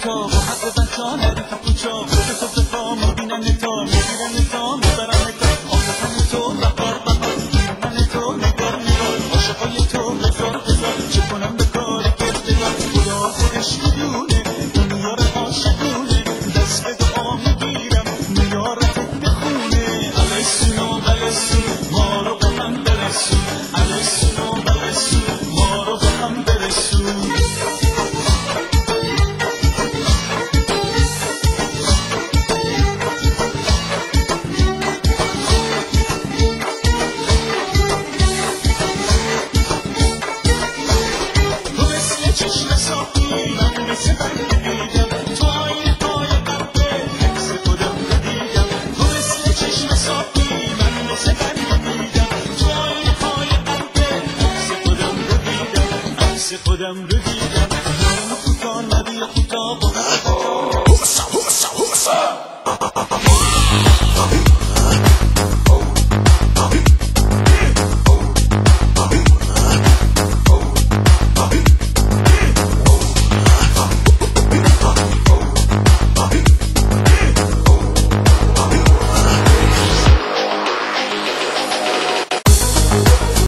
کوچا و حق بچا نری تو کوچا خود تو بخوا میبینن تا میگیرن تا میبرن تا آفتن تو بقار بقار من تو نگار نگار عاشقای تو هزار هزار چه کنم به کار کردگار خدا خودش میدونه دنیا رو عاشقونه دست به دعا میگیرم میارت بخونه السونو السون ما رو به هم برسون السونو السون ما رو به هم برسون چشم صافی من مثل برگ دیدم تو آینه های قبله عکس خودم رو دیدم تو مثل چشم صافی من مثل برگ دیدم تو آینه های قبله عکس خودم رو دیدم عکس خودم رو دیدم نام کوتاه نبی کوتاه